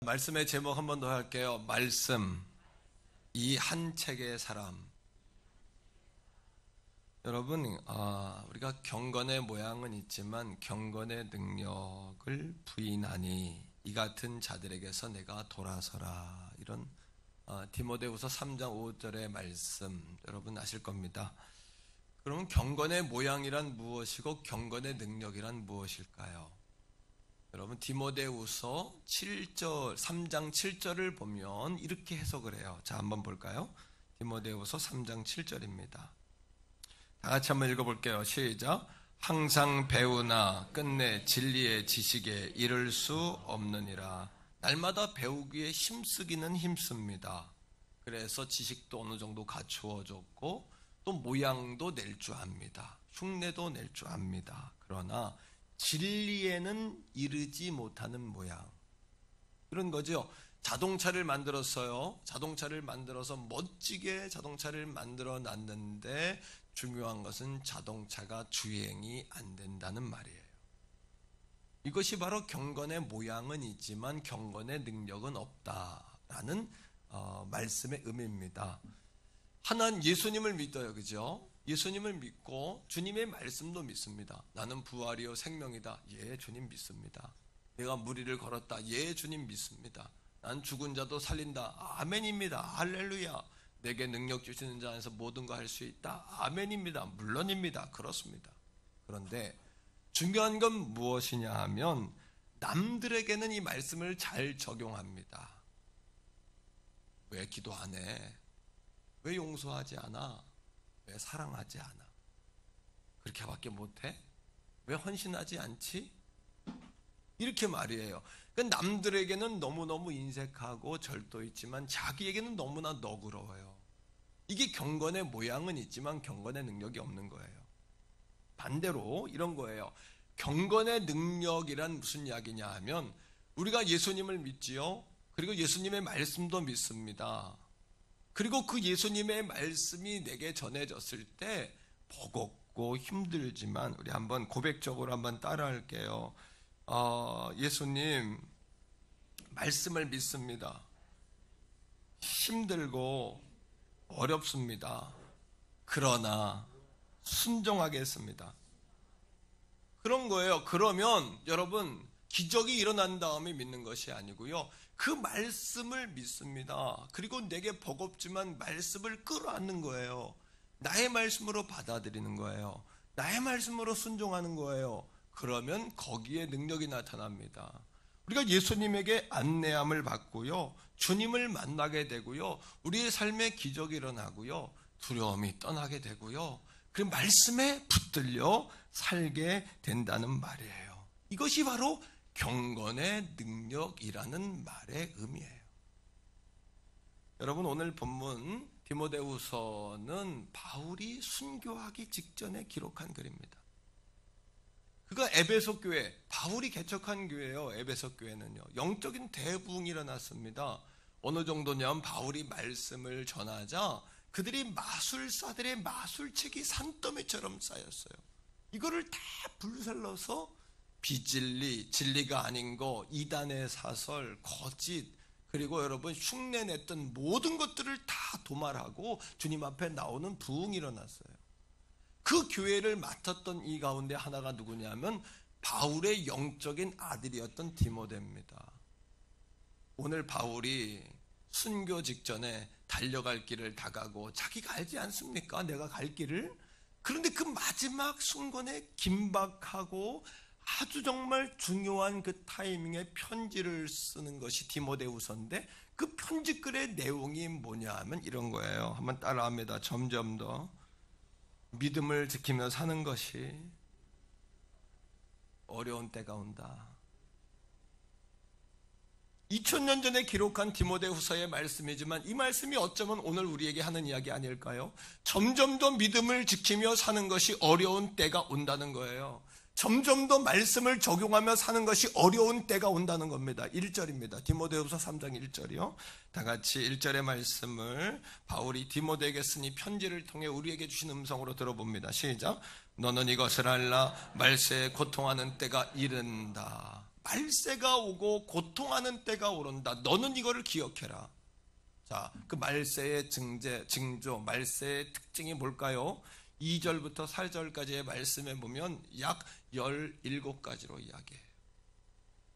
말씀의 제목 한 번 더 할게요. 말씀, 이 한 책의 사람. 여러분, 우리가 경건의 모양은 있지만 경건의 능력을 부인하니 이 같은 자들에게서 내가 돌아서라. 이런 디모데후서 3장 5절의 말씀 여러분 아실 겁니다. 그러면 경건의 모양이란 무엇이고 경건의 능력이란 무엇일까요? 여러분 디모데후서 7절 3장 7절을 보면 이렇게 해석을 해요. 자, 한번 볼까요? 디모데후서 3장 7절입니다. 다 같이 한번 읽어볼게요. 시작. 항상 배우나 끝내 진리의 지식에 이를 수 없느니라. 날마다 배우기에 힘쓰기는 힘씁니다. 그래서 지식도 어느 정도 갖추어졌고 또 모양도 낼 줄 압니다. 흉내도 낼 줄 압니다. 그러나 진리에는 이르지 못하는 모양. 그런 거죠. 자동차를 만들었어요. 자동차를 만들어서 멋지게 자동차를 만들어 놨는데 중요한 것은 자동차가 주행이 안 된다는 말이에요. 이것이 바로 경건의 모양은 있지만 경건의 능력은 없다라는 말씀의 의미입니다. 하나는 예수님을 믿어요. 그죠? 예수님을 믿고 주님의 말씀도 믿습니다. 나는 부활이요 생명이다. 예, 주님 믿습니다. 내가 무리를 걸었다. 예, 주님 믿습니다. 난 죽은 자도 살린다. 아멘입니다. 할렐루야. 내게 능력 주시는 자 안에서 모든 거 할 수 있다. 아멘입니다. 물론입니다. 그렇습니다. 그런데 중요한 건 무엇이냐 하면 남들에게는 이 말씀을 잘 적용합니다. 왜 기도 안 해? 왜 용서하지 않아? 왜 사랑하지 않아? 그렇게밖에 못해? 왜 헌신하지 않지? 이렇게 말이에요. 그러니까 남들에게는 너무너무 인색하고 절도 있지만 자기에게는 너무나 너그러워요. 이게 경건의 모양은 있지만 경건의 능력이 없는 거예요. 반대로 이런 거예요. 경건의 능력이란 무슨 이야기냐 하면 우리가 예수님을 믿지요. 그리고 예수님의 말씀도 믿습니다. 그리고 그 예수님의 말씀이 내게 전해졌을 때 버겁고 힘들지만 우리 한번 고백적으로 한번 따라할게요. 예수님 말씀을 믿습니다. 힘들고 어렵습니다. 그러나 순종하겠습니다. 그런 거예요. 그러면 여러분 기적이 일어난 다음에 믿는 것이 아니고요. 그 말씀을 믿습니다. 그리고 내게 버겁지만 말씀을 끌어안는 거예요. 나의 말씀으로 받아들이는 거예요. 나의 말씀으로 순종하는 거예요. 그러면 거기에 능력이 나타납니다. 우리가 예수님에게 안내함을 받고요. 주님을 만나게 되고요. 우리의 삶에 기적이 일어나고요. 두려움이 떠나게 되고요. 그 말씀에 붙들려 살게 된다는 말이에요. 이것이 바로 경건의 능력이라는 말의 의미예요. 여러분 오늘 본문 디모데후서는 바울이 순교하기 직전에 기록한 글입니다. 그가 에베소 교회, 바울이 개척한 교회예요. 에베소 교회는요. 영적인 대부흥이 일어났습니다. 어느 정도냐면 바울이 말씀을 전하자 그들이 마술사들의 마술책이 산더미처럼 쌓였어요. 이거를 다 불살라서 비진리, 진리가 아닌 거, 이단의 사설, 거짓, 그리고 여러분 흉내냈던 모든 것들을 다 도말하고 주님 앞에 나오는 부흥이 일어났어요. 그 교회를 맡았던 이 가운데 하나가 누구냐면 바울의 영적인 아들이었던 디모데입니다. 오늘 바울이 순교 직전에 달려갈 길을 다가고 자기가 알지 않습니까? 내가 갈 길을. 그런데 그 마지막 순간에 긴박하고 아주 정말 중요한 그 타이밍에 편지를 쓰는 것이 디모데후서인데 그 편지글의 내용이 뭐냐 하면 이런 거예요. 한번 따라합니다. 점점 더 믿음을 지키며 사는 것이 어려운 때가 온다. 2000년 전에 기록한 디모데후서의 말씀이지만 이 말씀이 어쩌면 오늘 우리에게 하는 이야기 아닐까요? 점점 더 믿음을 지키며 사는 것이 어려운 때가 온다는 거예요. 점점 더 말씀을 적용하며 사는 것이 어려운 때가 온다는 겁니다. 1절입니다. 디모데후서 3장 1절이요. 다 같이 1절의 말씀을 바울이 디모데에게 쓰니 편지를 통해 우리에게 주신 음성으로 들어봅니다. 시작. 너는 이것을 알라. 말세에 고통하는 때가 이른다. 말세가 오고 고통하는 때가 오른다. 너는 이거를 기억해라. 자, 그 말세의 징조, 말세의 특징이 뭘까요? 2절부터 4절까지의 말씀에 보면 약 17가지로 이야기해요.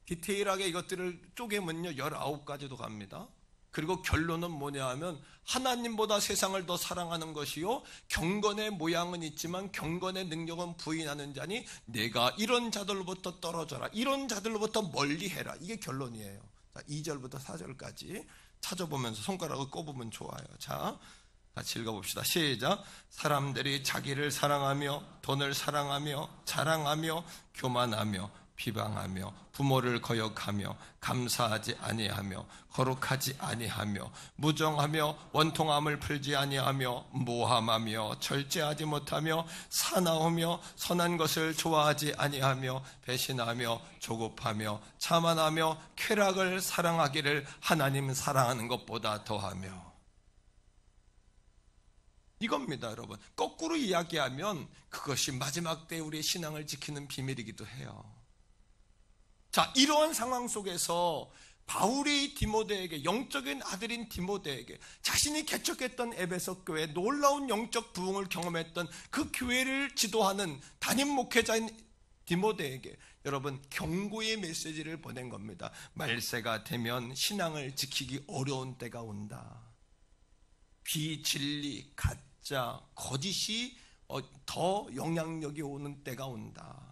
디테일하게 이것들을 쪼개면요 19가지도 갑니다. 그리고 결론은 뭐냐 하면 하나님보다 세상을 더 사랑하는 것이요 경건의 모양은 있지만 경건의 능력은 부인하는 자니 내가 이런 자들로부터 떨어져라, 이런 자들로부터 멀리해라. 이게 결론이에요. 자, 2절부터 4절까지 찾아보면서 손가락을 꼽으면 좋아요. 자, 같이 읽어봅시다. 시작. 사람들이 자기를 사랑하며 돈을 사랑하며 자랑하며 교만하며 비방하며 부모를 거역하며 감사하지 아니하며 거룩하지 아니하며 무정하며 원통함을 풀지 아니하며 모함하며 절제하지 못하며 사나우며 선한 것을 좋아하지 아니하며 배신하며 조급하며 자만하며 쾌락을 사랑하기를 하나님 사랑하는 것보다 더하며. 이겁니다, 여러분. 거꾸로 이야기하면 그것이 마지막 때 우리의 신앙을 지키는 비밀이기도 해요. 자, 이러한 상황 속에서 바울이 디모데에게, 영적인 아들인 디모데에게, 자신이 개척했던 에베소 교회, 놀라운 영적 부흥을 경험했던 그 교회를 지도하는 담임 목회자인 디모데에게 여러분 경고의 메시지를 보낸 겁니다. 말세가 되면 신앙을 지키기 어려운 때가 온다. 비진리, 가짜, 거짓이 더 영향력이 오는 때가 온다.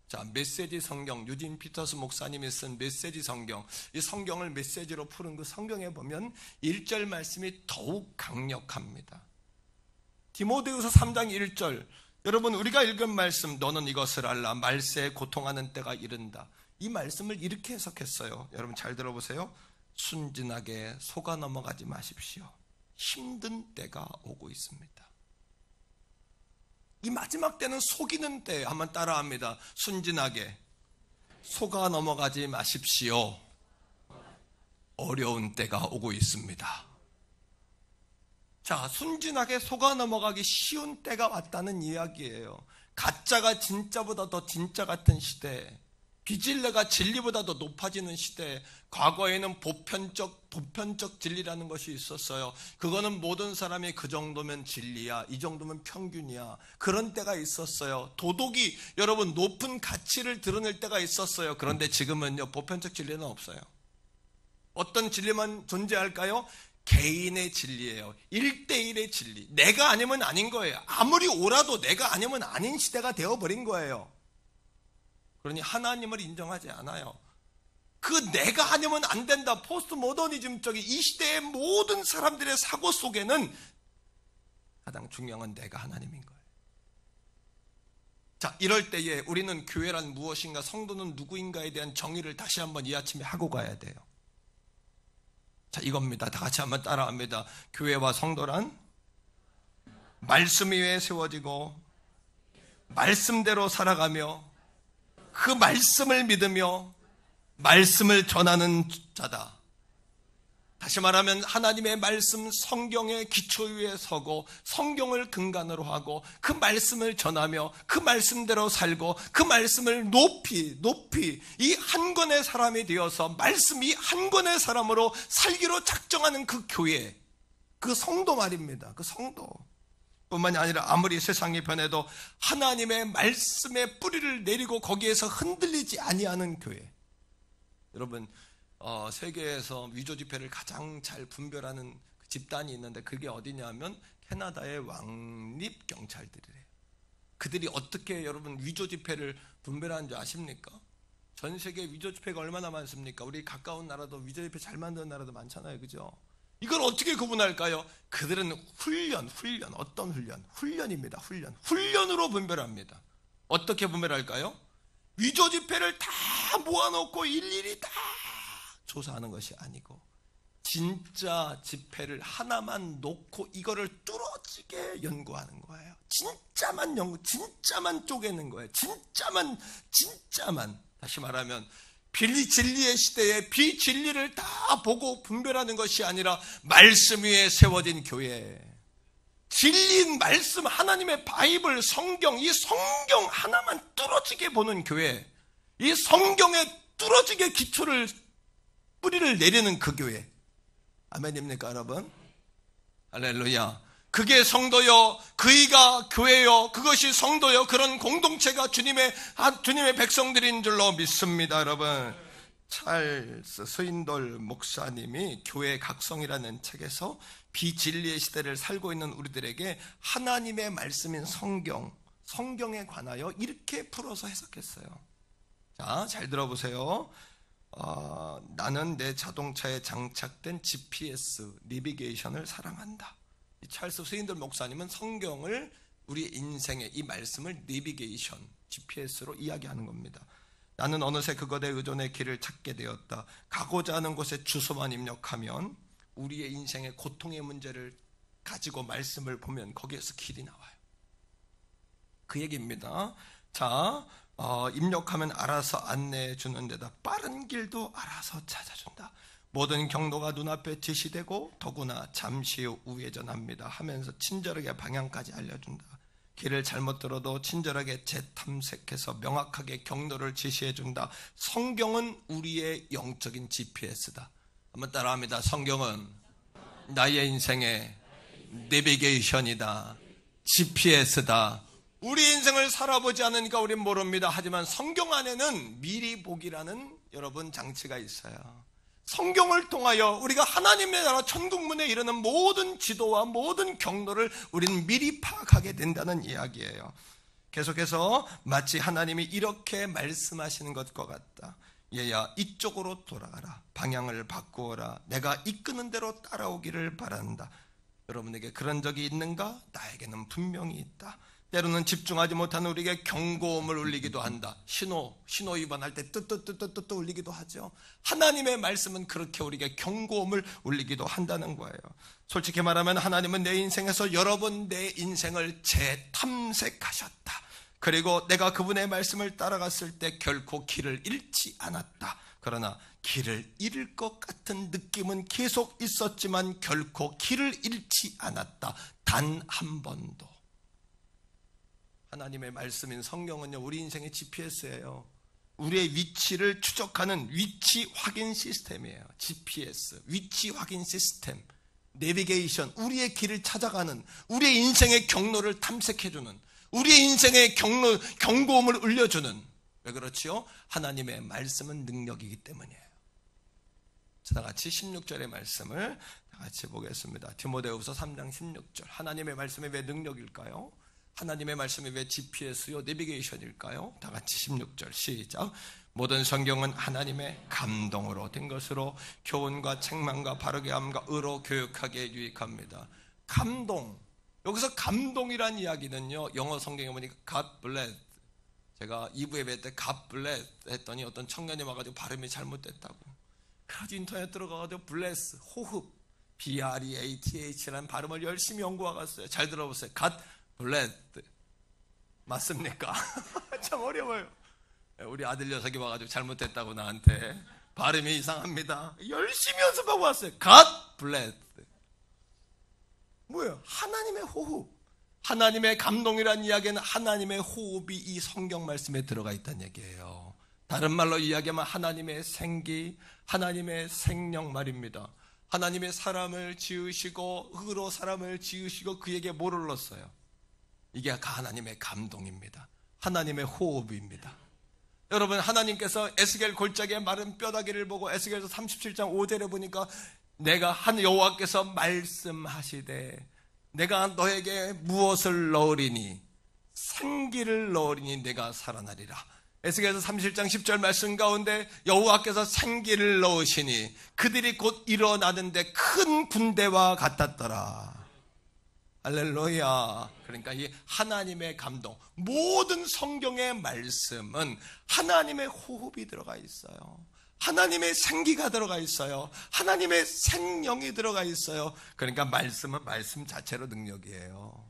자, 메시지 성경, 유진 피터스 목사님이 쓴 메시지 성경, 이 성경을 메시지로 푸른 그 성경에 보면 1절 말씀이 더욱 강력합니다. 디모데후서 3장 1절, 여러분 우리가 읽은 말씀, 너는 이것을 알라, 말세에 고통하는 때가 이른다. 이 말씀을 이렇게 해석했어요. 여러분 잘 들어보세요. 순진하게 속아 넘어가지 마십시오. 힘든 때가 오고 있습니다. 이 마지막 때는 속이는 때, 한번 따라합니다. 순진하게 속아 넘어가지 마십시오. 어려운 때가 오고 있습니다. 자, 순진하게 속아 넘어가기 쉬운 때가 왔다는 이야기예요. 가짜가 진짜보다 더 진짜 같은 시대, 비진리가 진리보다 더 높아지는 시대, 과거에는 보편적 진리라는 것이 있었어요. 그거는 모든 사람이 그 정도면 진리야, 이 정도면 평균이야, 그런 때가 있었어요. 도덕이 여러분 높은 가치를 드러낼 때가 있었어요. 그런데 지금은요 보편적 진리는 없어요. 어떤 진리만 존재할까요? 개인의 진리예요. 1대1의 진리. 내가 아니면 아닌 거예요. 아무리 옳아도 내가 아니면 아닌 시대가 되어버린 거예요. 그러니 하나님을 인정하지 않아요. 그 내가 아니면 안 된다, 포스트 모더니즘적인 이 시대의 모든 사람들의 사고 속에는 가장 중요한 건 내가 하나님인 거예요. 자, 이럴 때에 우리는 교회란 무엇인가, 성도는 누구인가에 대한 정의를 다시 한번 이 아침에 하고 가야 돼요. 자, 이겁니다. 다 같이 한번 따라합니다. 교회와 성도란 말씀 위에 세워지고 말씀대로 살아가며 그 말씀을 믿으며 말씀을 전하는 자다. 다시 말하면 하나님의 말씀, 성경의 기초 위에 서고 성경을 근간으로 하고 그 말씀을 전하며 그 말씀대로 살고 그 말씀을 높이 이 한 권의 사람이 되어서 말씀이 한 권의 사람으로 살기로 작정하는 그 교회, 그 성도 말입니다. 그 성도 뿐만이 아니라 아무리 세상이 변해도 하나님의 말씀에 뿌리를 내리고 거기에서 흔들리지 아니하는 교회. 여러분, 세계에서 위조 지폐를 가장 잘 분별하는 집단이 있는데 그게 어디냐면 캐나다의 왕립 경찰들이래요. 그들이 어떻게 여러분 위조 지폐를 분별하는 줄 아십니까? 전 세계 위조 지폐가 얼마나 많습니까? 우리 가까운 나라도 위조 지폐 잘 만드는 나라도 많잖아요, 그죠? 이걸 어떻게 구분할까요? 그들은 훈련, 어떤 훈련? 훈련입니다. 훈련으로 분별합니다. 어떻게 분별할까요? 위조 지폐를 다 모아놓고 일일이 다 조사하는 것이 아니고 진짜 지폐를 하나만 놓고 이거를 뚫어지게 연구하는 거예요. 진짜만 쪼개는 거예요. 진짜만. 다시 말하면 진리의 시대에 비진리를 다 보고 분별하는 것이 아니라 말씀 위에 세워진 교회, 진리인 말씀, 하나님의 바이블, 성경, 이 성경 하나만 뚫어지게 보는 교회, 이 성경에 뚫어지게 뿌리를 내리는 그 교회. 아멘입니까, 여러분? 할렐루야. 그게 성도요, 그이가 교회요, 그것이 성도요, 그런 공동체가 주님의 백성들인 줄로 믿습니다, 여러분. 찰스 스윈돌 목사님이 교회 각성이라는 책에서 비진리의 시대를 살고 있는 우리들에게 하나님의 말씀인 성경에 관하여 이렇게 풀어서 해석했어요. 자, 잘 들어보세요. 나는 내 자동차에 장착된 GPS 내비게이션을 사랑한다. 이 찰스 스윈돌 목사님은 성경을 우리 인생의 이 말씀을 내비게이션, GPS로 이야기하는 겁니다. 나는 어느새 그것에 의존해 길을 찾게 되었다. 가고자 하는 곳에 주소만 입력하면 우리의 인생의 고통의 문제를 가지고 말씀을 보면 거기에서 길이 나와요. 그 얘기입니다. 자, 입력하면 알아서 안내해 주는 데다 빠른 길도 알아서 찾아준다. 모든 경로가 눈앞에 제시되고 더구나 잠시 후 우회전합니다 하면서 친절하게 방향까지 알려준다. 길을 잘못 들어도 친절하게 재탐색해서 명확하게 경로를 제시해준다. 성경은 우리의 영적인 GPS다. 한번 따라합니다. 성경은 나의 인생의 내비게이션이다. GPS다. 우리 인생을 살아보지 않으니까 우리는 모릅니다. 하지만 성경 안에는 미리 보기라는 여러분 장치가 있어요. 성경을 통하여 우리가 하나님의 나라 천국문에 이르는 모든 지도와 모든 경로를 우리는 미리 파악하게 된다는 이야기예요. 계속해서 마치 하나님이 이렇게 말씀하시는 것과 같다. 얘야, 이쪽으로 돌아가라. 방향을 바꾸어라. 내가 이끄는 대로 따라오기를 바란다. 여러분에게 그런 적이 있는가? 나에게는 분명히 있다. 때로는 집중하지 못하는 우리에게 경고음을 울리기도 한다. 신호 위반할 때 뜨뜨뜨뜨뜨 울리기도 하죠. 하나님의 말씀은 그렇게 우리에게 경고음을 울리기도 한다는 거예요. 솔직히 말하면 하나님은 내 인생에서 여러 번 내 인생을 재탐색하셨다. 그리고 내가 그분의 말씀을 따라갔을 때 결코 길을 잃지 않았다. 그러나 길을 잃을 것 같은 느낌은 계속 있었지만 결코 길을 잃지 않았다. 단 한 번도. 하나님의 말씀인 성경은요, 우리 인생의 GPS예요. 우리의 위치를 추적하는 위치 확인 시스템이에요. GPS, 위치 확인 시스템, 내비게이션, 우리의 길을 찾아가는, 우리의 인생의 경로를 탐색해주는, 우리의 인생의 경고음을 울려주는. 왜 그렇지요? 하나님의 말씀은 능력이기 때문이에요. 자, 다 같이 16절의 말씀을 다 같이 보겠습니다. 디모데후서 3장 16절. 하나님의 말씀이 왜 능력일까요? 하나님의 말씀이 왜 GPS요, 내비게이션일까요? 다 같이 16절 시작. 모든 성경은 하나님의 감동으로 된 것으로 교훈과 책망과 바르게 함과 의로 교육하기에 유익합니다. 감동. 여기서 감동이란 이야기는요, 영어 성경에 보니까 God bless. 제가 2부 예배 때 God bless 했더니 어떤 청년이 와가지고 발음이 잘못됐다고. 그래서 인터넷 들어가가지고 bless, 호흡, B-R-E-A-T-H라는 발음을 열심히 연구하갔어요. 잘 들어보세요. God bless. 맞습니까? 참 어려워요. 우리 아들 녀석이 와가지고 잘못됐다고 나한테 발음이 이상합니다. 열심히 연습하고 왔어요. God bless. 뭐예요? 하나님의 호흡. 하나님의 감동이란 이야기는 하나님의 호흡이 이 성경 말씀에 들어가 있다는 얘기예요. 다른 말로 이야기하면 하나님의 생기, 하나님의 생명 말입니다. 하나님의 사람을 지으시고 흙으로 사람을 지으시고 그에게 뭐를 넣었어요? 이게 하나님의 감동입니다. 하나님의 호흡입니다. 여러분, 하나님께서 에스겔 골짜기에 마른 뼈다귀를 보고 에스겔서 37장 5절에 보니까 내가 한 여호와께서 말씀하시되 내가 너에게 무엇을 넣으리니 생기를 넣으리니 내가 살아나리라. 에스겔서 37장 10절 말씀 가운데 여호와께서 생기를 넣으시니 그들이 곧 일어나는데 큰 군대와 같았더라. 할렐루야. 그러니까 이 하나님의 감동, 모든 성경의 말씀은 하나님의 호흡이 들어가 있어요. 하나님의 생기가 들어가 있어요. 하나님의 생명이 들어가 있어요. 그러니까 말씀은 말씀 자체로 능력이에요.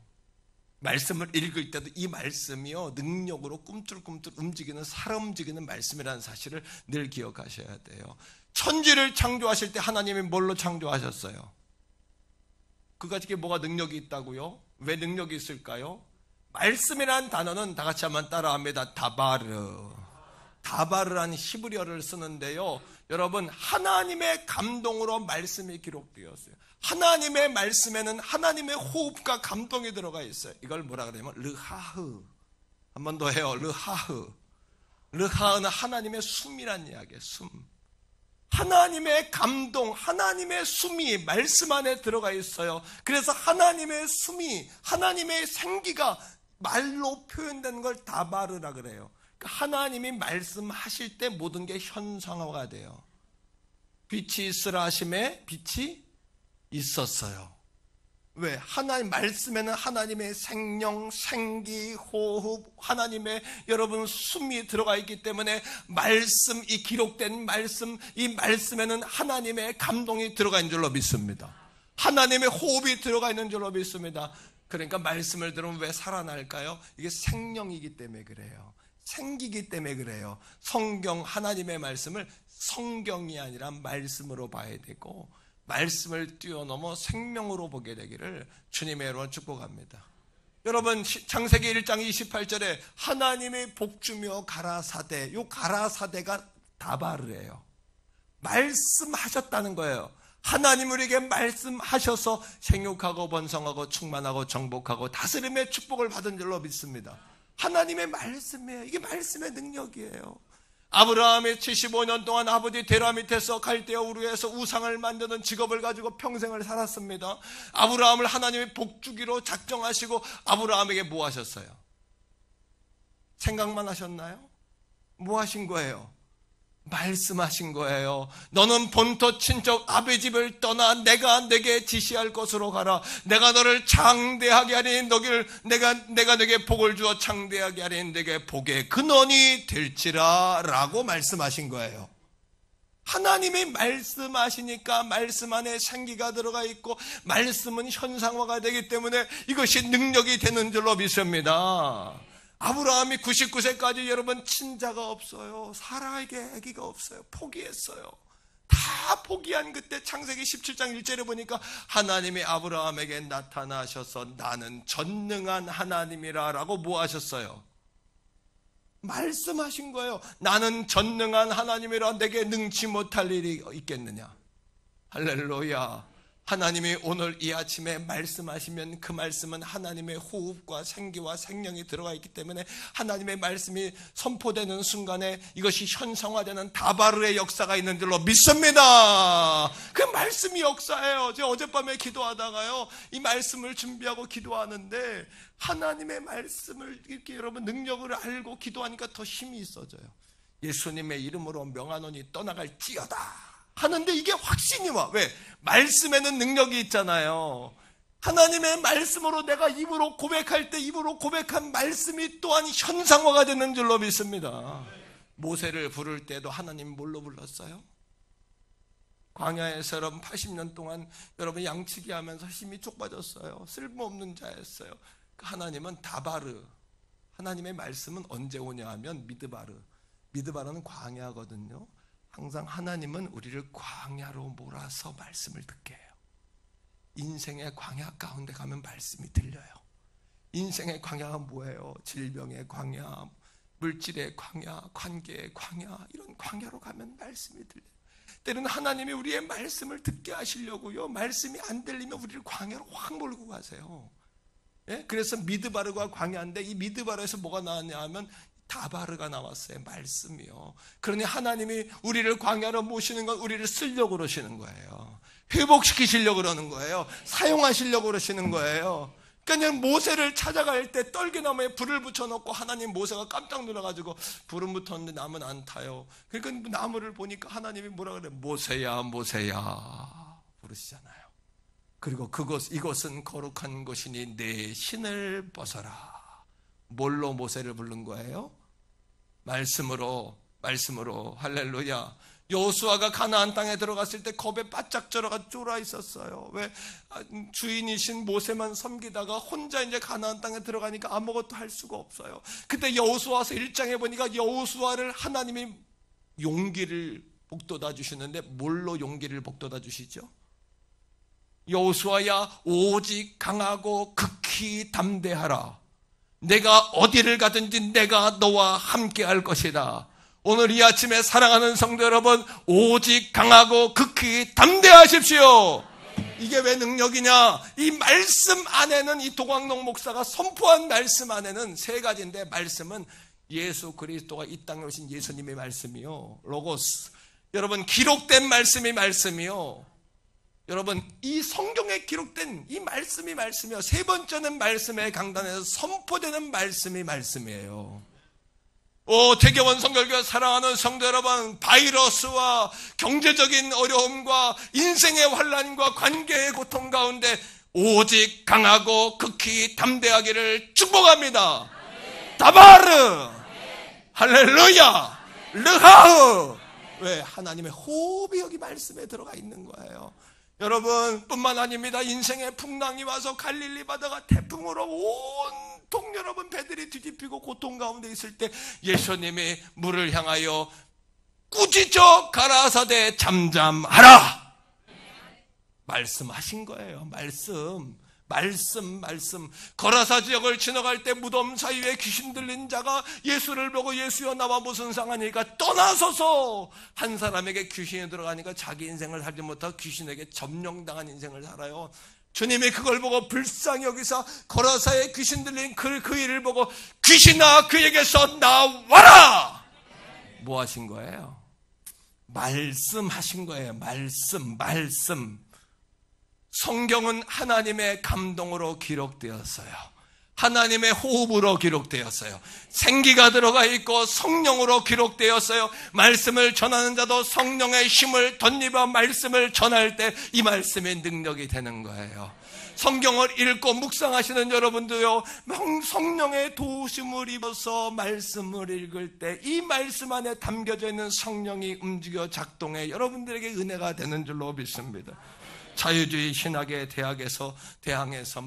말씀을 읽을 때도 이 말씀이요, 능력으로 꿈틀꿈틀 움직이는, 살아 움직이는 말씀이라는 사실을 늘 기억하셔야 돼요. 천지를 창조하실 때 하나님이 뭘로 창조하셨어요? 그가지게 뭐가 능력이 있다고요? 왜 능력이 있을까요? 말씀이라는 단어는 다 같이 한번 따라합니다. 다바르. 다바르라는 히브리어를 쓰는데요. 여러분, 하나님의 감동으로 말씀이 기록되었어요. 하나님의 말씀에는 하나님의 호흡과 감동이 들어가 있어요. 이걸 뭐라 그러냐면 르하흐. 한 번 더 해요. 르하흐. 르하흐는 하나님의 숨이란 이야기예요. 숨. 하나님의 감동, 하나님의 숨이 말씀 안에 들어가 있어요. 그래서 하나님의 숨이, 하나님의 생기가 말로 표현되는 걸 다바르라 그래요. 그러니까 하나님이 말씀하실 때 모든 게 현상화가 돼요. 빛이 있으라 하심에 빛이 있었어요. 왜? 하나님 말씀에는 하나님의 생명, 생기, 호흡, 하나님의 여러분 숨이 들어가 있기 때문에 말씀, 이 기록된 말씀, 이 말씀에는 하나님의 감동이 들어가 있는 줄로 믿습니다. 하나님의 호흡이 들어가 있는 줄로 믿습니다. 그러니까 말씀을 들으면 왜 살아날까요? 이게 생명이기 때문에 그래요. 생기기 때문에 그래요. 성경, 하나님의 말씀을 성경이 아니라 말씀으로 봐야 되고 말씀을 뛰어넘어 생명으로 보게 되기를 주님의 이름으로 축복합니다. 여러분, 창세기 1장 28절에 하나님의 복주며 가라사대, 이 가라사대가 다바르예요. 말씀하셨다는 거예요. 하나님 우리에게 말씀하셔서 생육하고 번성하고 충만하고 정복하고 다스림의 축복을 받은 줄로 믿습니다. 하나님의 말씀이에요. 이게 말씀의 능력이에요. 아브라함이 75년 동안 아버지 데라 밑에서 갈대아 우르에서 우상을 만드는 직업을 가지고 평생을 살았습니다. 아브라함을 하나님의 복주기로 작정하시고 아브라함에게 뭐 하셨어요? 생각만 하셨나요? 뭐 하신 거예요? 말씀하신 거예요. 너는 본토 친척 아비 집을 떠나 내가 내게 지시할 곳으로 가라. 내가 너를 장대하게 하리니 내가 내게 복을 주어 장대하게 하리니 내게 복의 근원이 될지라 라고 말씀하신 거예요. 하나님이 말씀하시니까 말씀 안에 생기가 들어가 있고 말씀은 현상화가 되기 때문에 이것이 능력이 되는 줄로 믿습니다. 아브라함이 99세까지 여러분 친자가 없어요. 사라에게 아기가 없어요. 포기했어요. 다 포기한 그때 창세기 17장 1절에 보니까 하나님이 아브라함에게 나타나셔서 나는 전능한 하나님이라 라고 뭐 하셨어요? 말씀하신 거예요. 나는 전능한 하나님이라 내게 능치 못할 일이 있겠느냐. 할렐루야. 하나님이 오늘 이 아침에 말씀하시면 그 말씀은 하나님의 호흡과 생기와 생명이 들어가 있기 때문에 하나님의 말씀이 선포되는 순간에 이것이 현상화되는 다바르의 역사가 있는 줄로 믿습니다. 그 말씀이 역사예요. 제가 어젯밤에 기도하다가요, 이 말씀을 준비하고 기도하는데 하나님의 말씀을 이렇게 여러분 능력을 알고 기도하니까 더 힘이 있어져요. 예수님의 이름으로 명하노니 떠나갈지어다 하는데 이게 확신이 와. 왜? 말씀에는 능력이 있잖아요. 하나님의 말씀으로 내가 입으로 고백할 때 입으로 고백한 말씀이 또한 현상화가 되는 줄로 믿습니다. 모세를 부를 때도 하나님 뭘로 불렀어요? 광야에서 여러분 80년 동안 여러분 양치기 하면서 힘이 쭉 빠졌어요. 쓸모없는 자였어요. 하나님은 다바르, 하나님의 말씀은 언제 오냐 하면 미드바르. 미드바르는 광야거든요. 항상 하나님은 우리를 광야로 몰아서 말씀을 듣게 해요. 인생의 광야 가운데 가면 말씀이 들려요. 인생의 광야가 뭐예요? 질병의 광야, 물질의 광야, 관계의 광야, 이런 광야로 가면 말씀이 들려요. 때로는 하나님이 우리의 말씀을 듣게 하시려고요, 말씀이 안 들리면 우리를 광야로 확 몰고 가세요. 예? 그래서 미드바르가 광야인데 이 미드바르에서 뭐가 나왔냐 하면 다바르가 나왔어요. 말씀이요. 그러니 하나님이 우리를 광야로 모시는 건 우리를 쓰려고 그러시는 거예요. 회복시키시려고 그러는 거예요. 사용하시려고 그러시는 거예요. 그러니까 모세를 찾아갈 때 떨기나무에 불을 붙여놓고 하나님 모세가 깜짝 놀라가지고 불은 붙었는데 나무는 안 타요. 그러니까 나무를 보니까 하나님이 뭐라 그래요? 모세야 모세야 부르시잖아요. 그리고 이것은 거룩한 것이니 내 신을 벗어라. 뭘로 모세를 부른 거예요? 말씀으로 할렐루야. 여호수아가 가나안 땅에 들어갔을 때 겁에 바짝 쫄아 있었어요. 왜? 주인이신 모세만 섬기다가 혼자 이제 가나안 땅에 들어가니까 아무것도 할 수가 없어요. 그때 여호수아서 1장에 보니까 여호수아를 하나님이 용기를 북돋아 주시는데 뭘로 용기를 북돋아 주시죠? 여호수아야 오직 강하고 극히 담대하라. 내가 어디를 가든지 내가 너와 함께 할 것이다. 오늘 이 아침에 사랑하는 성도 여러분, 오직 강하고 극히 담대하십시오. 이게 왜 능력이냐? 이 말씀 안에는, 이 도광록 목사가 선포한 말씀 안에는 세 가지인데, 말씀은 예수 그리스도가 이 땅에 오신 예수님의 말씀이요, 로고스. 여러분, 기록된 말씀이 말씀이요. 여러분, 이 성경에 기록된 이 말씀이 말씀이요. 세 번째는 말씀의 강단에서 선포되는 말씀이 말씀이에요. 대경원 성결교회 사랑하는 성도 여러분, 바이러스와 경제적인 어려움과 인생의 환난과 관계의 고통 가운데 오직 강하고 극히 담대하기를 축복합니다. 다바르, 할렐루야, 르하흐. 왜? 하나님의 호흡이 여기 말씀에 들어가 있는 거예요. 여러분, 뿐만 아닙니다. 인생의 풍랑이 와서 갈릴리 바다가 태풍으로 온통 여러분 배들이 뒤집히고 고통 가운데 있을 때 예수님이 물을 향하여 꾸짖어 가라사대 잠잠하라 말씀하신 거예요. 말씀. 거라사 지역을 지나갈 때 무덤 사이에 귀신 들린 자가 예수를 보고 예수여 나와 무슨 상하니까 떠나서서, 한 사람에게 귀신이 들어가니까 자기 인생을 살지 못하고 귀신에게 점령당한 인생을 살아요. 주님이 그걸 보고 불쌍히 여기서 거라사에 귀신 들린 그 일을 보고 귀신아 그에게서 나와라! 뭐 하신 거예요? 말씀하신 거예요. 말씀. 성경은 하나님의 감동으로 기록되었어요. 하나님의 호흡으로 기록되었어요. 생기가 들어가 있고 성령으로 기록되었어요. 말씀을 전하는 자도 성령의 힘을 덧입어 말씀을 전할 때 이 말씀의 능력이 되는 거예요. 성경을 읽고 묵상하시는 여러분도요, 성령의 도우심을 입어서 말씀을 읽을 때 이 말씀 안에 담겨져 있는 성령이 움직여 작동해 여러분들에게 은혜가 되는 줄로 믿습니다. 자유주의 신학의 대항에서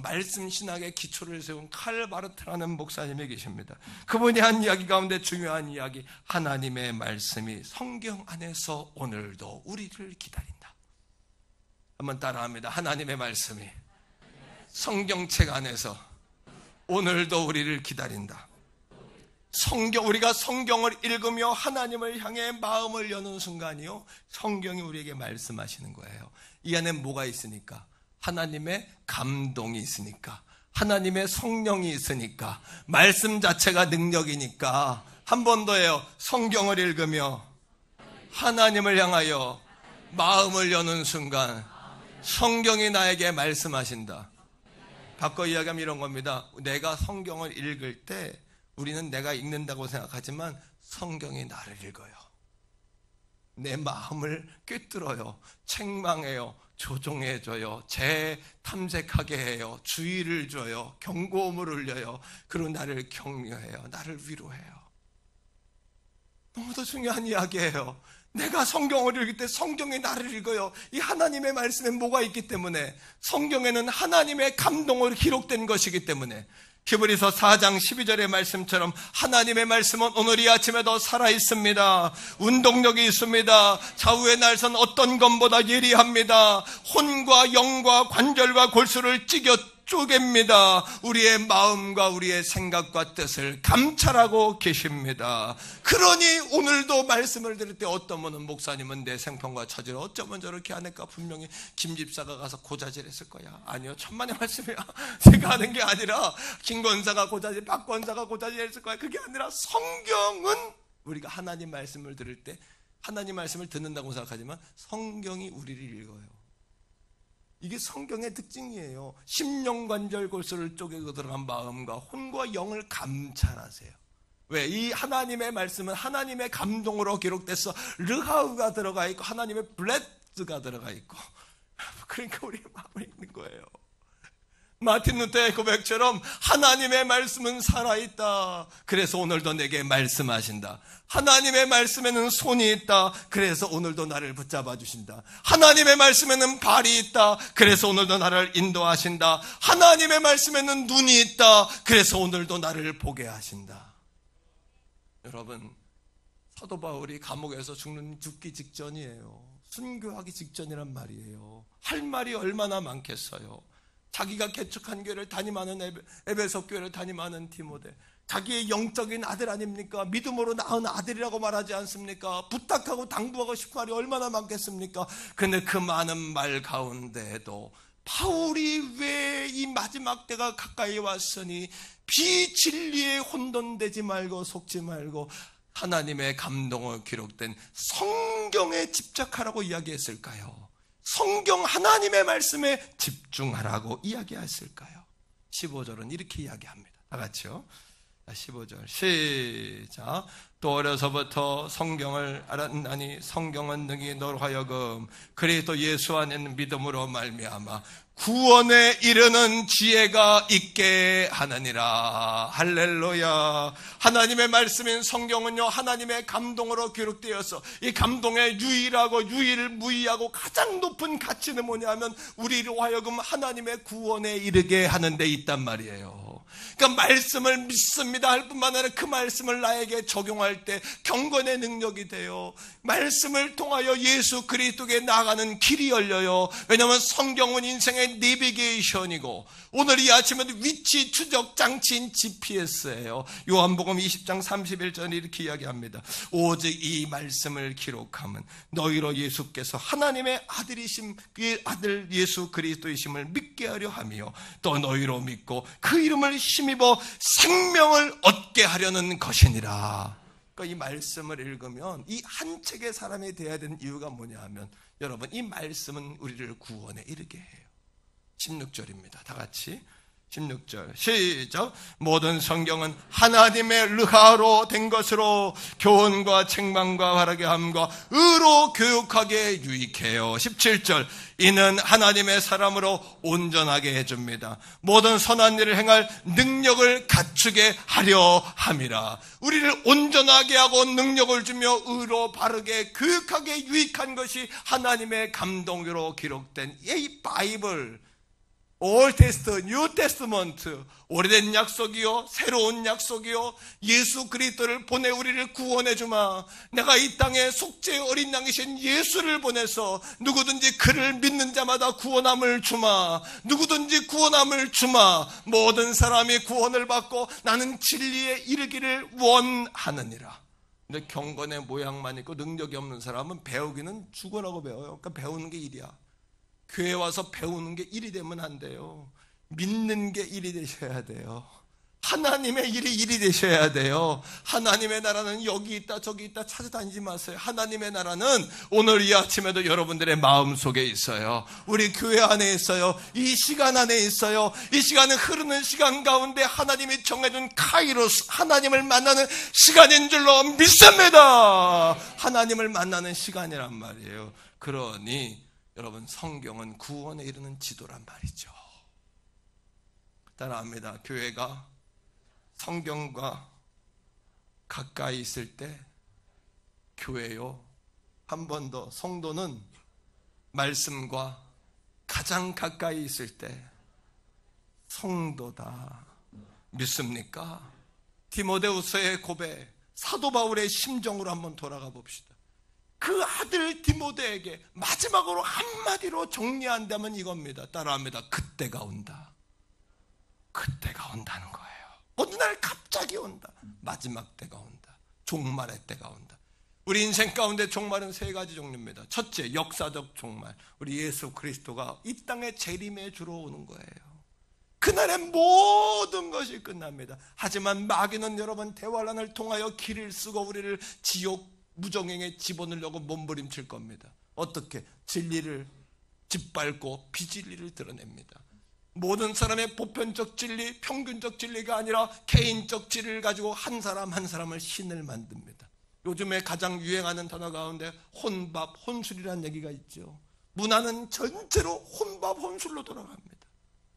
말씀 신학의 기초를 세운 칼 바르트라는 목사님이 계십니다. 그분이 한 이야기 가운데 중요한 이야기, 하나님의 말씀이 성경 안에서 오늘도 우리를 기다린다. 한번 따라합니다. 하나님의 말씀이 성경책 안에서 오늘도 우리를 기다린다. 우리가 성경을 읽으며 하나님을 향해 마음을 여는 순간이요, 성경이 우리에게 말씀하시는 거예요. 이 안에 뭐가 있으니까? 하나님의 감동이 있으니까, 하나님의 성령이 있으니까, 말씀 자체가 능력이니까. 한 번 더 해요. 성경을 읽으며 하나님을 향하여 마음을 여는 순간 성경이 나에게 말씀하신다. 바꿔 이야기하면 이런 겁니다. 내가 성경을 읽을 때 우리는 내가 읽는다고 생각하지만 성경이 나를 읽어요. 내 마음을 꿰뚫어요. 책망해요. 조종해줘요. 재탐색하게 해요. 주의를 줘요. 경고음을 울려요. 그리고 나를 격려해요. 나를 위로해요. 너무도 중요한 이야기예요. 내가 성경을 읽을 때 성경이 나를 읽어요. 이 하나님의 말씀에 뭐가 있기 때문에, 성경에는 하나님의 감동으로 기록된 것이기 때문에, 히브리서 4장 12절의 말씀처럼 하나님의 말씀은 오늘 이 아침에도 살아있습니다. 운동력이 있습니다. 좌우의 날선 어떤 것보다 예리합니다. 혼과 영과 관절과 골수를 쪼갭니다. 우리의 마음과 우리의 생각과 뜻을 감찰하고 계십니다. 그러니 오늘도 말씀을 들을 때 어떤 분은, 목사님은 내 생평과 처지를 어쩌면 저렇게 하니까 분명히 김 집사가 가서 고자질했을 거야. 아니요, 천만의 말씀이야. 제가 하는 게 아니라 김 권사가 고자질, 박 권사가 고자질했을 거야. 그게 아니라 성경은 우리가 하나님 말씀을 들을 때 하나님 말씀을 듣는다고 생각하지만 성경이 우리를 읽어요. 이게 성경의 특징이에요. 심령관절 골수를 쪼개고 들어간 마음과 혼과 영을 감찰하세요. 왜? 이 하나님의 말씀은 하나님의 감동으로 기록돼서 르하우가 들어가 있고 하나님의 블레스가 들어가 있고, 그러니까 우리 마음에 있는 거예요. 마틴 루터의 고백처럼 하나님의 말씀은 살아있다. 그래서 오늘도 내게 말씀하신다. 하나님의 말씀에는 손이 있다. 그래서 오늘도 나를 붙잡아 주신다. 하나님의 말씀에는 발이 있다. 그래서 오늘도 나를 인도하신다. 하나님의 말씀에는 눈이 있다. 그래서 오늘도 나를 보게 하신다. 여러분, 사도 바울이 감옥에서 죽기 직전이에요. 순교하기 직전이란 말이에요. 할 말이 얼마나 많겠어요. 자기가 개척한 교회를 담임하는 에베소 교회를 담임하는 디모데, 자기의 영적인 아들 아닙니까? 믿음으로 낳은 아들이라고 말하지 않습니까? 부탁하고 당부하고 싶은 말이 얼마나 많겠습니까? 근데 그 많은 말 가운데에도 바울이 왜 이 마지막 때가 가까이 왔으니 비진리에 혼돈되지 말고 속지 말고 하나님의 감동으로 기록된 성경에 집착하라고 이야기했을까요? 성경 하나님의 말씀에 집중하라고 이야기했을까요? 15절은 이렇게 이야기합니다. 다 같이요. 15절 시작. 또 어려서부터 성경을 알았나니 성경은 능히 너로 하여금 그리스도 예수 안에 있는 믿음으로 말미암아 구원에 이르는 지혜가 있게 하느니라. 할렐루야. 하나님의 말씀인 성경은요, 하나님의 감동으로 기록되어서 이 감동의 유일무이하고 가장 높은 가치는 뭐냐면 우리로 하여금 하나님의 구원에 이르게 하는 데 있단 말이에요. 그러니까 말씀을 믿습니다 할 뿐만 아니라 그 말씀을 나에게 적용할 때 경건의 능력이 돼요. 말씀을 통하여 예수 그리스도께 나아가는 길이 열려요. 왜냐하면 성경은 인생의 내비게이션이고 오늘 이 아침에도 위치 추적 장치인 GPS예요. 요한복음 20장 31절에 이렇게 이야기합니다. 오직 이 말씀을 기록함은 너희로 예수께서 하나님의 아들이심 그 아들 예수 그리스도이심을 믿게 하려 하며 또 너희로 믿고 그 이름을 힘입어 생명을 얻게 하려는 것이니라. 그러니까 이 말씀을 읽으면 이 한 책의 사람이 되어야 되는 이유가 뭐냐 하면 여러분 이 말씀은 우리를 구원에 이르게 해요. 16절입니다. 다 같이 16절 시작. 모든 성경은 하나님의 르하로 된 것으로 교훈과 책망과 바르게 함과 의로 교육하게 유익해요. 17절 이는 하나님의 사람으로 온전하게 해줍니다. 모든 선한 일을 행할 능력을 갖추게 하려 함이라. 우리를 온전하게 하고 능력을 주며 의로 바르게 교육하게 유익한 것이 하나님의 감동으로 기록된 이 바이블 Old Testament, New Testament, 오래된 약속이요 새로운 약속이요 예수 그리스도를 보내 우리를 구원해 주마. 내가 이 땅에 속죄의 어린 양이신 예수를 보내서 누구든지 그를 믿는 자마다 구원함을 주마. 누구든지 구원함을 주마. 모든 사람이 구원을 받고 나는 진리에 이르기를 원하느니라. 근데 경건의 모양만 있고 능력이 없는 사람은 배우기는 죽어라고 배워요. 그러니까 배우는 게 일이야. 교회 와서 배우는 게 일이 되면 안 돼요. 믿는 게 일이 되셔야 돼요. 하나님의 일이 되셔야 돼요. 하나님의 나라는 여기 있다 저기 있다 찾아다니지 마세요. 하나님의 나라는 오늘 이 아침에도 여러분들의 마음속에 있어요. 우리 교회 안에 있어요. 이 시간 안에 있어요. 이 시간은 흐르는 시간 가운데 하나님이 정해준 카이로스, 하나님을 만나는 시간인 줄로 믿습니다. 하나님을 만나는 시간이란 말이에요. 그러니 여러분 성경은 구원에 이르는 지도란 말이죠. 따라합니다. 교회가 성경과 가까이 있을 때 교회요. 한 번 더 성도는 말씀과 가장 가까이 있을 때 성도다. 믿습니까? 디모데후서의 고백, 사도 바울의 심정으로 한번 돌아가 봅시다. 그 아들 디모데에게 마지막으로 한마디로 정리한다면 이겁니다. 따라합니다. 그때가 온다. 그때가 온다는 거예요. 어느 날 갑자기 온다. 마지막 때가 온다. 종말의 때가 온다. 우리 인생 가운데 종말은 세 가지 종류입니다. 첫째, 역사적 종말. 우리 예수 그리스도가 이 땅에 재림에 주러 오는 거예요. 그날에 모든 것이 끝납니다. 하지만 마귀는 여러분 대환란을 통하여 길을 쓰고 우리를 지옥 무정행에 집어넣으려고 몸부림칠 겁니다. 어떻게? 진리를 짓밟고 비진리를 드러냅니다. 모든 사람의 보편적 진리, 평균적 진리가 아니라 개인적 진리를 가지고 한 사람 한 사람을 신을 만듭니다. 요즘에 가장 유행하는 단어 가운데 혼밥, 혼술이라는 얘기가 있죠. 문화는 전체로 혼밥, 혼술로 돌아갑니다.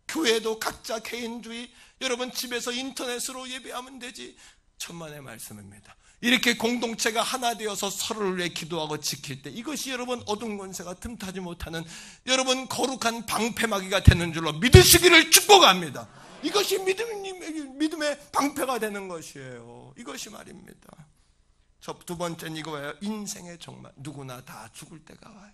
교회도 각자 개인주의, 여러분 집에서 인터넷으로 예배하면 되지. 천만의 말씀입니다. 이렇게 공동체가 하나 되어서 서로를 위해 기도하고 지킬 때 이것이 여러분 어둠 권세가 틈타지 못하는 여러분 거룩한 방패막이가 되는 줄로 믿으시기를 축복합니다. 이것이 믿음의 방패가 되는 것이에요. 이것이 말입니다. 두 번째는 이거예요. 인생의 종말. 누구나 다 죽을 때가 와요.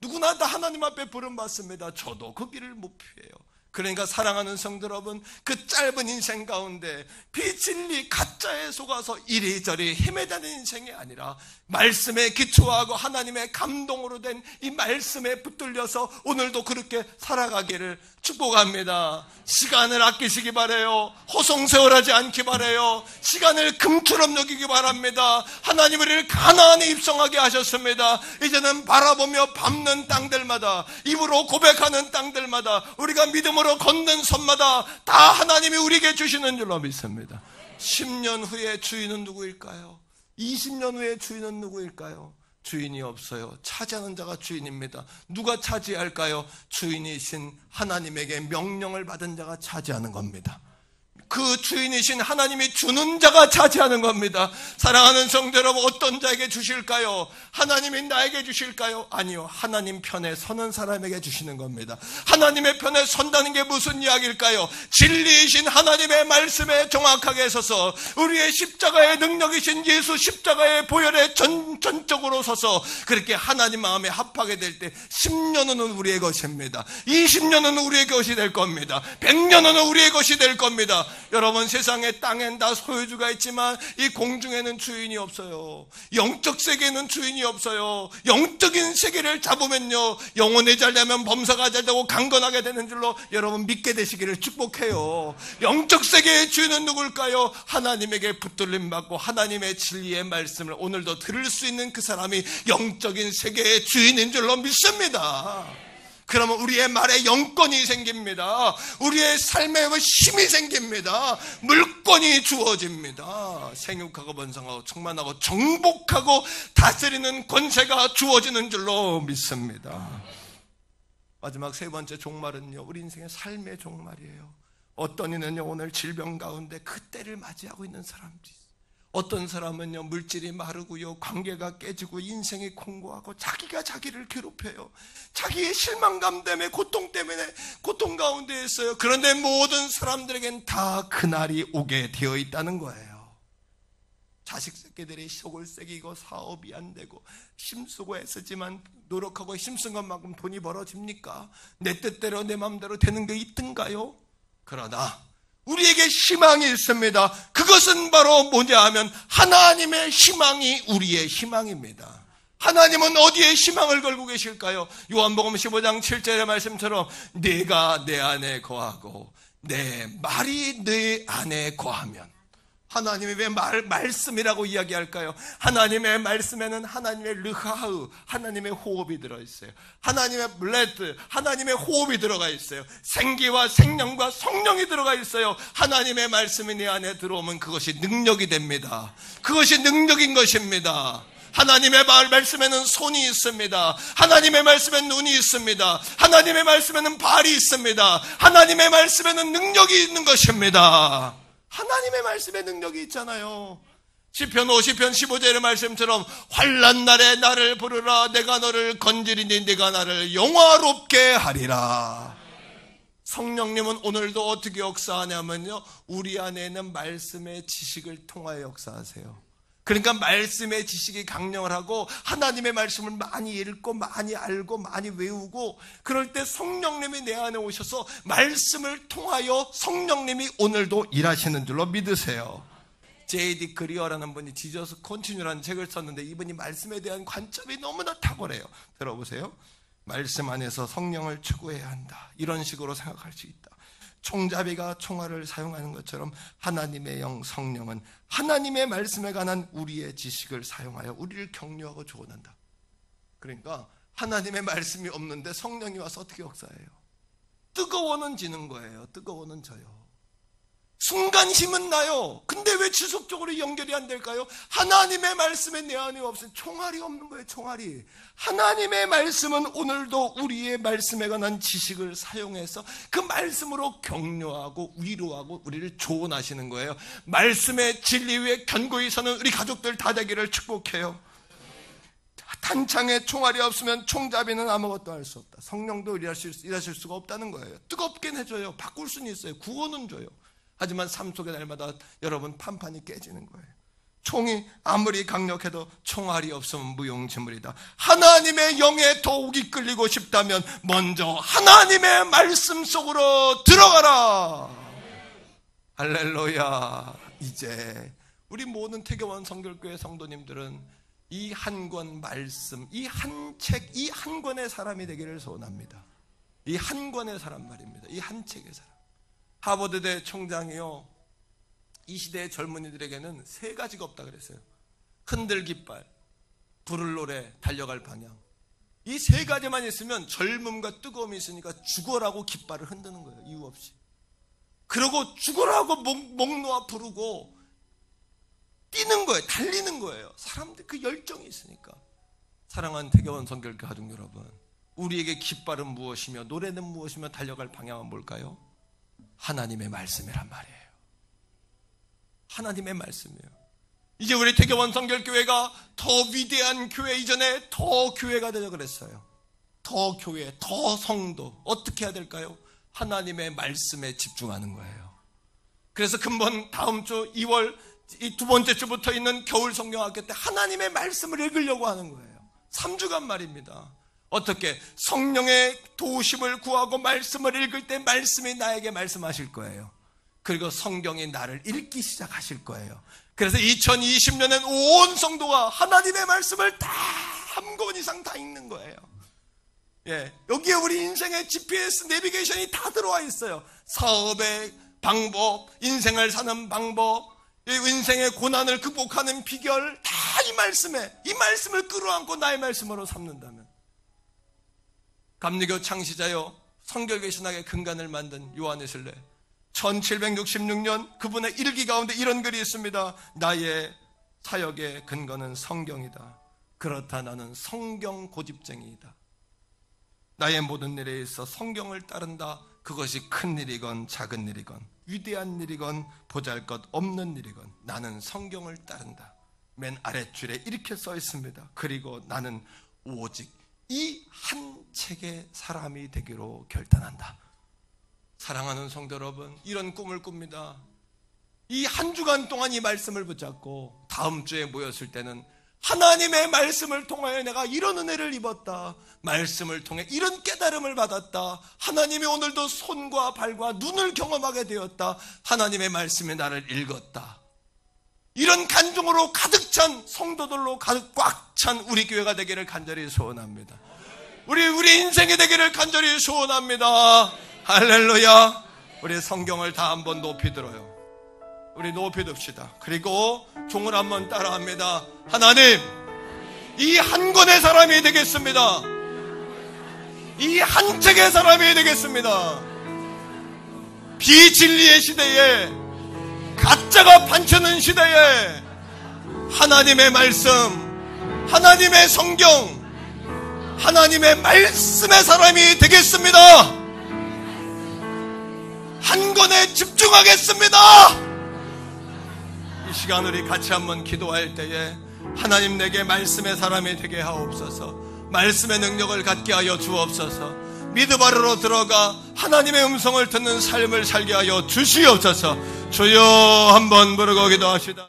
누구나 다 하나님 앞에 부름받습니다. 저도 그 길을 못 피해요. 그러니까 사랑하는 성도 여러분, 그 짧은 인생 가운데 비진리 가짜에 속아서 이리저리 헤매다는 인생이 아니라 말씀에 기초하고 하나님의 감동으로 된 이 말씀에 붙들려서 오늘도 그렇게 살아가기를 축복합니다. 시간을 아끼시기 바라요. 허송세월하지 않기 바라요. 시간을 금처럼 여기기 바랍니다. 하나님 우리를 가나안에 입성하게 하셨습니다. 이제는 바라보며 밟는 땅들마다, 입으로 고백하는 땅들마다, 우리가 믿음으로 걷는 손마다 다 하나님이 우리에게 주시는 줄로 믿습니다. 10년 후에 주인은 누구일까요? 20년 후에 주인은 누구일까요? 주인이 없어요. 차지하는 자가 주인입니다. 누가 차지할까요? 주인이신 하나님에게 명령을 받은 자가 차지하는 겁니다. 그 주인이신 하나님이 주는 자가 차지하는 겁니다. 사랑하는 성도 여러분, 어떤 자에게 주실까요? 하나님이 나에게 주실까요? 아니요, 하나님 편에 서는 사람에게 주시는 겁니다. 하나님의 편에 선다는 게 무슨 이야기일까요? 진리이신 하나님의 말씀에 정확하게 서서 우리의 십자가의 능력이신 예수 십자가의 보혈에 전적으로 서서 그렇게 하나님 마음에 합하게 될 때 10년은 우리의 것입니다. 20년은 우리의 것이 될 겁니다. 100년은 우리의 것이 될 겁니다. 여러분, 세상에 땅엔 다 소유주가 있지만 이 공중에는 주인이 없어요. 영적 세계에는 주인이 없어요. 영적인 세계를 잡으면요, 영혼이 잘되면 범사가 잘되고 강건하게 되는 줄로 여러분 믿게 되시기를 축복해요. 영적 세계의 주인은 누굴까요? 하나님에게 붙들림 받고 하나님의 진리의 말씀을 오늘도 들을 수 있는 그 사람이 영적인 세계의 주인인 줄로 믿습니다. 그러면 우리의 말에 영권이 생깁니다. 우리의 삶에 힘이 생깁니다. 물권이 주어집니다. 생육하고 번성하고 충만하고 정복하고 다스리는 권세가 주어지는 줄로 믿습니다. 마지막 세 번째 종말은요, 우리 인생의 삶의 종말이에요. 어떤 이는요, 오늘 질병 가운데 그 때를 맞이하고 있는 사람들이 있어요. 어떤 사람은요, 물질이 마르고요, 관계가 깨지고 인생이 공고하고 자기가 자기를 괴롭혀요. 자기의 실망감 때문에, 고통 때문에 고통 가운데 있어요. 그런데 모든 사람들에겐 다 그날이 오게 되어 있다는 거예요. 자식 새끼들이 속을 새기고 사업이 안 되고 힘쓰고 애쓰지만 노력하고 힘쓴 것만큼 돈이 벌어집니까? 내 뜻대로 내 마음대로 되는 게 있던가요? 그러나 우리에게 희망이 있습니다. 그것은 바로 뭐냐 하면 하나님의 희망이 우리의 희망입니다. 하나님은 어디에 희망을 걸고 계실까요? 요한복음 15장 7절의 말씀처럼 내가 내 안에 거하고 내 말이 내 안에 거하면, 하나님이 왜 말씀이라고 이야기할까요? 하나님의 말씀에는 하나님의 르하흐, 하나님의 호흡이 들어있어요. 하나님의 블레드, 하나님의 호흡이 들어가 있어요. 생기와 생명과 성령이 들어가 있어요. 하나님의 말씀이 내 안에 들어오면 그것이 능력이 됩니다. 그것이 능력인 것입니다. 하나님의 말씀에는 손이 있습니다. 하나님의 말씀에는 눈이 있습니다. 하나님의 말씀에는 발이 있습니다. 하나님의 말씀에는 능력이 있는 것입니다. 하나님의 말씀에 능력이 있잖아요. 시편 50편 15절의 말씀처럼 환난 날에 나를 부르라, 내가 너를 건지리니 네가 나를 영화롭게 하리라. 성령님은 오늘도 어떻게 역사하냐면요, 우리 안에 있는 말씀의 지식을 통하여 역사하세요. 그러니까 말씀의 지식이 강령을 하고 하나님의 말씀을 많이 읽고 많이 알고 많이 외우고, 그럴 때 성령님이 내 안에 오셔서 말씀을 통하여 성령님이 오늘도 일하시는 줄로 믿으세요. J.D. 그리어라는 분이 지저스 컨티뉴라는 책을 썼는데 이분이 말씀에 대한 관점이 너무나 탁월해요. 들어보세요. 말씀 안에서 성령을 추구해야 한다, 이런 식으로 생각할 수 있다. 총잡이가 총알을 사용하는 것처럼 하나님의 영 성령은 하나님의 말씀에 관한 우리의 지식을 사용하여 우리를 격려하고 조언한다. 그러니까 하나님의 말씀이 없는데 성령이 와서 어떻게 역사해요? 뜨거워는 지는 거예요. 뜨거워는 져요. 순간 힘은 나요. 근데 왜 지속적으로 연결이 안 될까요? 하나님의 말씀에 내 안에 없으면 총알이 없는 거예요. 총알이. 하나님의 말씀은 오늘도 우리의 말씀에 관한 지식을 사용해서 그 말씀으로 격려하고 위로하고 우리를 조언하시는 거예요. 말씀의 진리 위에 견고히 서는 우리 가족들 다 되기를 축복해요. 단창에 총알이 없으면 총잡이는 아무것도 할 수 없다. 성령도 일하실 수가 없다는 거예요. 뜨겁긴 해줘요. 바꿀 수는 있어요. 구원은 줘요. 하지만 삶 속의 날마다 여러분 판판이 깨지는 거예요. 총이 아무리 강력해도 총알이 없으면 무용지물이다. 하나님의 영에 더욱이 끌리고 싶다면 먼저 하나님의 말씀 속으로 들어가라. 할렐루야. 이제 우리 모든 태교원 성결교회 성도님들은 이 한 권 말씀, 이 한 책, 이 한 권의 사람이 되기를 소원합니다. 이 한 권의 사람 말입니다. 이 한 책의 사람. 하버드대 총장이요, 이 시대의 젊은이들에게는 세 가지가 없다 그랬어요. 흔들 깃발, 부를 노래, 달려갈 방향. 이 세 가지만 있으면 젊음과 뜨거움이 있으니까 죽어라고 깃발을 흔드는 거예요. 이유 없이. 그러고 죽어라고 목 놓아 부르고 뛰는 거예요. 달리는 거예요. 사람들 그 열정이 있으니까. 사랑하는 태교원 성결교 가족 여러분, 우리에게 깃발은 무엇이며 노래는 무엇이며 달려갈 방향은 뭘까요? 하나님의 말씀이란 말이에요. 하나님의 말씀이에요. 이제 우리 태교원 성결교회가 더 위대한 교회 이전에 더 교회가 되자 그랬어요. 더 교회, 더 성도. 어떻게 해야 될까요? 하나님의 말씀에 집중하는 거예요. 그래서 근본 다음 주 2월 이 두 번째 주부터 있는 겨울 성경학교 때 하나님의 말씀을 읽으려고 하는 거예요. 3주간 말입니다. 어떻게? 성령의 도우심을 구하고 말씀을 읽을 때 말씀이 나에게 말씀하실 거예요. 그리고 성경이 나를 읽기 시작하실 거예요. 그래서 2020년엔 온 성도가 하나님의 말씀을 다 한 권 이상 다 읽는 거예요. 예, 여기에 우리 인생의 GPS 내비게이션이 다 들어와 있어요. 사업의 방법, 인생을 사는 방법, 인생의 고난을 극복하는 비결 다 이 말씀에, 이 말씀을 끌어안고 나의 말씀으로 삼는다면, 감리교 창시자요 성결교 신학의 근간을 만든 요한 웨슬레, 1766년 그분의 일기 가운데 이런 글이 있습니다. 나의 사역의 근거는 성경이다. 그렇다 나는 성경 고집쟁이이다. 나의 모든 일에 있어 성경을 따른다. 그것이 큰 일이건 작은 일이건 위대한 일이건 보잘것없는 일이건 나는 성경을 따른다. 맨 아랫줄에 이렇게 써 있습니다. 그리고 나는 오직 이 한 책의 사람이 되기로 결단한다. 사랑하는 성도 여러분, 이런 꿈을 꿉니다. 이 한 주간 동안 이 말씀을 붙잡고 다음 주에 모였을 때는 하나님의 말씀을 통하여 내가 이런 은혜를 입었다. 말씀을 통해 이런 깨달음을 받았다. 하나님이 오늘도 손과 발과 눈을 경험하게 되었다. 하나님의 말씀이 나를 읽었다. 이런 간증으로 가득 찬 성도들로 가득 꽉 찬 우리 교회가 되기를 간절히 소원합니다. 우리 인생이 되기를 간절히 소원합니다. 할렐루야. 우리 성경을 다 한번 높이 들어요. 우리 높이 듭시다. 그리고 종을 한번 따라합니다. 하나님, 이 한 권의 사람이 되겠습니다. 이 한 책의 사람이 되겠습니다. 비진리의 시대에, 가짜가 판치는 시대에 하나님의 말씀, 하나님의 성경, 하나님의 말씀의 사람이 되겠습니다. 한 권에 집중하겠습니다. 이 시간 우리 같이 한번 기도할 때에 하나님 내게 말씀의 사람이 되게 하옵소서. 말씀의 능력을 갖게 하여 주옵소서. 미드바르로 들어가 하나님의 음성을 듣는 삶을 살게 하여 주시옵소서. 주여 한번 부르고 기도합시다.